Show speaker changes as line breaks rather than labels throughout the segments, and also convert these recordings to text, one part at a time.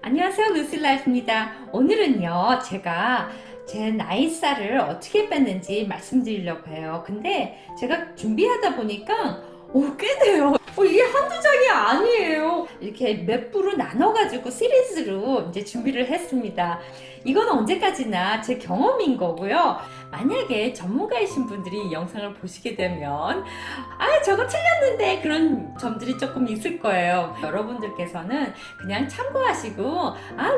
안녕하세요, 루시라이프입니다. 오늘은요, 제가 제 나이살을 어떻게 뺐는지 말씀드리려고 해요. 근데 제가 준비하다 보니까 꽤 돼요. 이게 한두 장이 아니에요. 이렇게 몇 부로 나눠가지고 시리즈로 이제 준비를 했습니다. 이건 언제까지나 제 경험인 거고요. 만약에 전문가이신 분들이 이 영상을 보시게 되면 저거 틀렸는데 그런 점들이 조금 있을 거예요. 여러분들께서는 그냥 참고하시고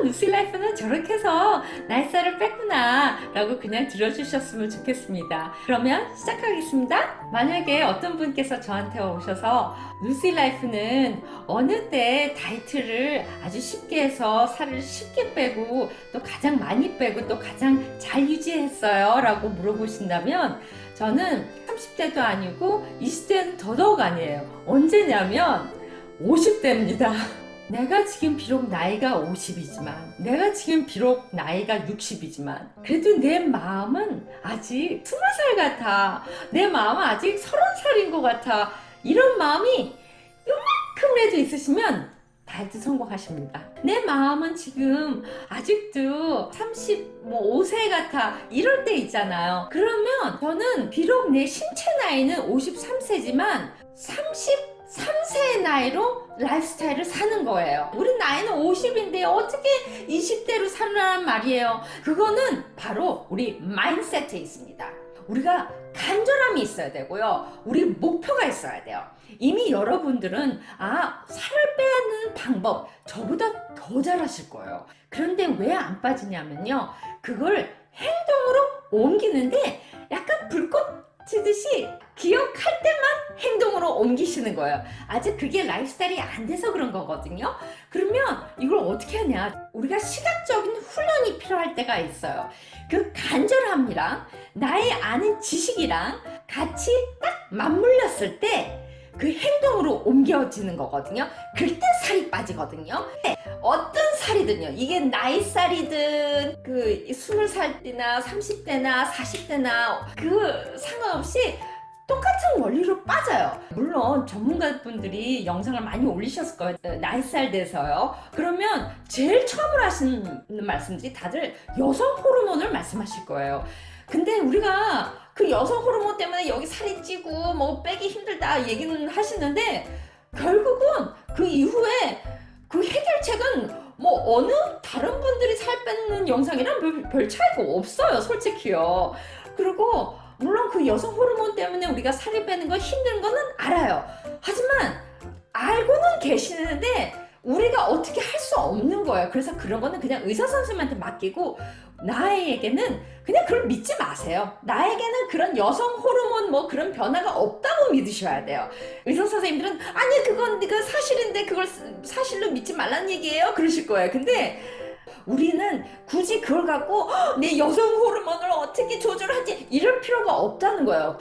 루시 라이프는 저렇게 해서 나이살을 뺐구나 라고 그냥 들어주셨으면 좋겠습니다. 그러면 시작하겠습니다. 만약에 어떤 분께서 저한테 오셔서 루시 라이프는 어느 때 다이어트를 아주 쉽게 해서 살을 쉽게 빼고 또 가장 많이 빼고 또 가장 잘 유지했어요 라고 물어보신다면 저는 30대도 아니고 20대는 더더욱 아니에요. 언제냐면 50대입니다. 내가 지금 비록 나이가 50이지만 내가 지금 비록 나이가 60이지만 그래도 내 마음은 아직 20살 같아. 내 마음은 아직 30살인 것 같아. 이런 마음이 요만큼이라도 있으시면 다이어트 성공하십니다. 내 마음은 지금 아직도 35세 같아 이럴 때 있잖아요. 그러면 저는 비록 내 신체 나이는 53세지만 33세의 나이로 라이프스타일을 사는 거예요. 우리 나이는 50인데 어떻게 20대로 살라는 말이에요. 그거는 바로 우리 마인드셋에 있습니다. 우리가 간절함이 있어야 되고요. 우리 목표가 있어야 돼요. 이미 여러분들은 살을 빼는 방법 저보다 더 잘하실 거예요. 그런데 왜 안 빠지냐면요. 그걸 행동으로 옮기는데 약간 불꽃 튀듯이 기억할 때만 행동으로 옮기시는 거예요. 아직 그게 라이프스타일이 안 돼서 그런 거거든요. 그러면 이걸 어떻게 하냐. 우리가 시각적인 훈련이 필요할 때가 있어요. 그 간절함이랑 나의 아는 지식이랑 같이 딱 맞물렸을 때 그 행동으로 옮겨지는 거거든요. 그때 살이 빠지거든요. 어떤 살이든요. 이게 나이살이든 20살이나 30대나 40대나 그 상관없이 똑같은 원리로 빠져요. 물론 전문가분들이 영상을 많이 올리셨을 거예요. 나이살 돼서요. 그러면 제일 처음으로 하시는 말씀들이 다들 여성 호르몬을 말씀하실 거예요. 근데 우리가 그 여성 호르몬 때문에 여기 살이 찌고 뭐 빼기 힘들다 얘기는 하시는데 결국은 그 이후에 그 해결책은 뭐 어느 다른 분들이 살 빼는 영상이랑 별 차이가 없어요, 솔직히요. 그리고 물론 그 여성 호르몬 때문에 우리가 살이 빼는 거 힘든 거는 알아요. 하지만 알고는 계시는데 우리가 어떻게 할 수 없는 거예요. 그래서 그런 거는 그냥 의사 선생님한테 맡기고 나에게는 그냥 그걸 믿지 마세요. 나에게는 그런 여성 호르몬 뭐 그런 변화가 없다고 믿으셔야 돼요. 의사 선생님들은 아니 그건 네가 사실인데 그걸 사실로 믿지 말란 얘기예요. 그러실 거예요. 근데 우리는 굳이 그걸 갖고 내 여성 호르몬을 어떻게 조절하지 이럴 필요가 없다는 거예요.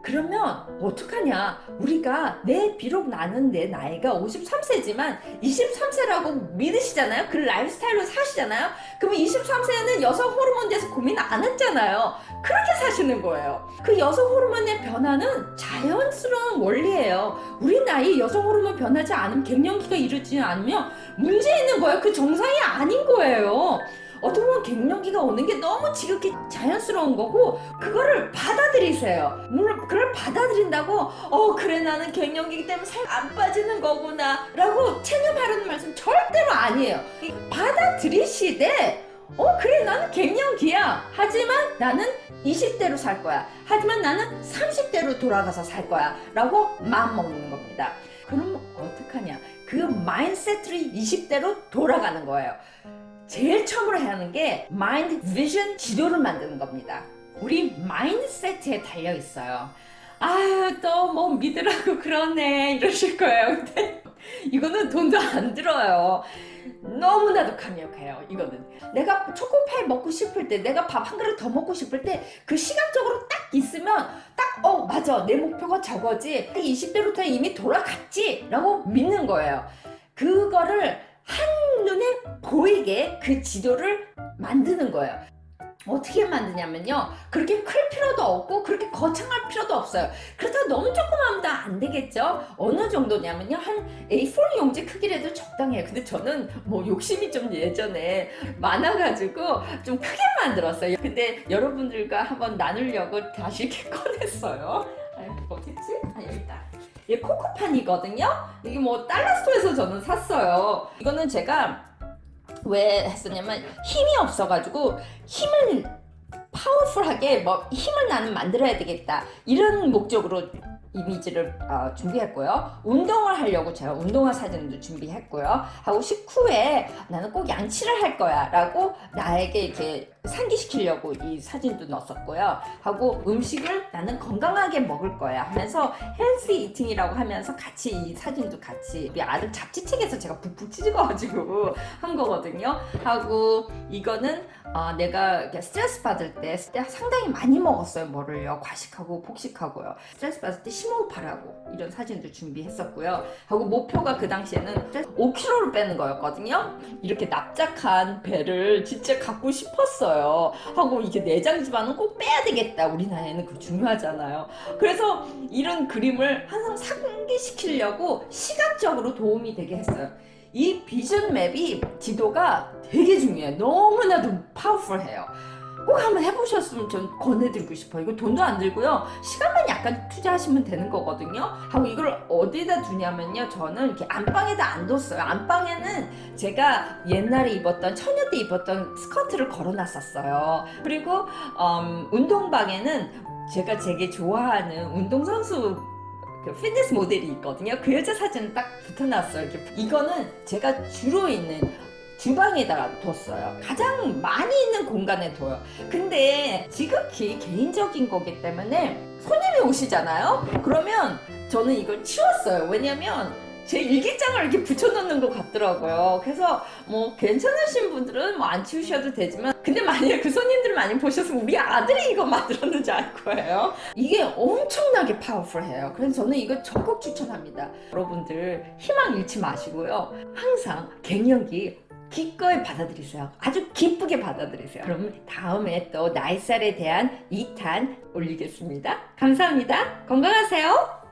그러면 어떡하냐. 우리가 비록 나는 내 나이가 53세지만 23세라고 믿으시잖아요. 그 라이프스타일로 사시잖아요. 그러면 23세는 여성 호르몬에 대해서 고민 안 했잖아요. 그렇게 사시는 거예요. 그 여성 호르몬의 변화는 자연스러운 원리예요. 우리 나이 여성 호르몬 변하지 않으면 갱년기가 이루어지지 않으면 문제 있는 거예요. 그 정상이 아닌 거예요. 어떻게 보면 갱년기가 오는 게 너무 지극히 자연스러운 거고 그거를 받아들이세요. 물론 그걸 받아들인다고 그래 나는 갱년기이기 때문에 살 안 빠지는 거구나 라고 체념하려는 말씀 절대로 아니에요. 받아들이시되 그래 나는 갱년기야. 하지만 나는 20대로 살 거야. 하지만 나는 30대로 돌아가서 살 거야 라고 마음먹는 겁니다. 그럼 어떡하냐. 그 마인드셋으로 20대로 돌아가는 거예요. 제일 처음으로 해야 하는 게 마인드 비전 지도를 만드는 겁니다. 우리 마인드셋에 달려 있어요. 또 뭐 믿으라고 그러네 이러실 거예요. 근데 이거는 돈도 안 들어요. 너무나도 강력해요. 이거는 내가 초코파이 먹고 싶을 때, 내가 밥 한 그릇 더 먹고 싶을 때 그 시각적으로 딱 있으면 딱 맞아 내 목표가 저거지 20대부터 이미 돌아갔지 라고 믿는 거예요. 그거를 한눈에 보이게 그 지도를 만드는 거예요. 어떻게 만드냐면요, 그렇게 클 필요도 없고 그렇게 거창할 필요도 없어요. 그렇다고 너무 조그마하면 안 되겠죠. 어느 정도냐면요, 한 A4 용지 크기라도 적당해요. 근데 저는 뭐 욕심이 좀 예전에 많아가지고 좀 크게 만들었어요. 근데 여러분들과 한번 나누려고 다시 이렇게 꺼냈어요. 어딨지? 여기다. 이게 코코판이거든요. 이게 뭐 달러스토어에서 저는 샀어요. 이거는 제가 왜 했었냐면, 힘이 없어가지고 힘을 파워풀하게 뭐 힘을 나는 만들어야 되겠다, 이런 목적으로 이미지를 준비했고요. 운동을 하려고 제가 운동화 사진도 준비했고요. 하고 식후에 나는 꼭 양치를 할 거야 라고 나에게 이렇게 상기시키려고 이 사진도 넣었었고요. 하고 음식을 나는 건강하게 먹을 거야 하면서 헬스 이팅이라고 하면서 같이 이 사진도 같이 우리 아들 잡지책에서 제가 푹푹 찍어가지고 한 거거든요. 하고 이거는 내가 스트레스 받을 때 상당히 많이 먹었어요. 뭐를요? 과식하고 폭식하고요. 스트레스 받을 때 심호흡하라고 이런 사진도 준비했었고요. 하고 목표가 그 당시에는 5kg를 빼는 거였거든요. 이렇게 납작한 배를 진짜 갖고 싶었어요. 하고 이게 내장 지방은 꼭 빼야 되겠다. 우리 나이에는 그거 중요하잖아요. 그래서 이런 그림을 항상 상기시키려고 시각적으로 도움이 되게 했어요. 이 비전 맵이 지도가 되게 중요해요. 너무나도 파워풀해요. 꼭 한번 해보셨으면 전 권해드리고 싶어요. 이거 돈도 안 들고요, 시간만 약간 투자하시면 되는 거거든요. 하고 이걸 어디다 두냐면요, 저는 이렇게 안방에다 안 뒀어요. 안방에는 제가 옛날에 입었던, 처녀 때 입었던 스커트를 걸어놨었어요. 그리고 운동방에는 제가 되게 좋아하는 운동선수 그 피트니스 모델이 있거든요. 그 여자 사진을 딱 붙여놨어요. 이거는 제가 주로 있는 주방에다가 뒀어요. 가장 많이 있는 공간에 둬요. 근데 지극히 개인적인 거기 때문에 손님이 오시잖아요. 그러면 저는 이걸 치웠어요. 왜냐면 제 일기장을 이렇게 붙여놓는 것 같더라고요. 그래서 뭐 괜찮으신 분들은 뭐 안 치우셔도 되지만, 근데 만약에 그 손님들을 많이 보셨으면 우리 아들이 이거 만들었는지 알 거예요. 이게 엄청나게 파워풀해요. 그래서 저는 이거 적극 추천합니다. 여러분들 희망 잃지 마시고요, 항상 갱년기 기꺼이 받아들이세요. 아주 기쁘게 받아들이세요. 그럼 다음에 또 나이살에 대한 2탄 올리겠습니다. 감사합니다. 건강하세요.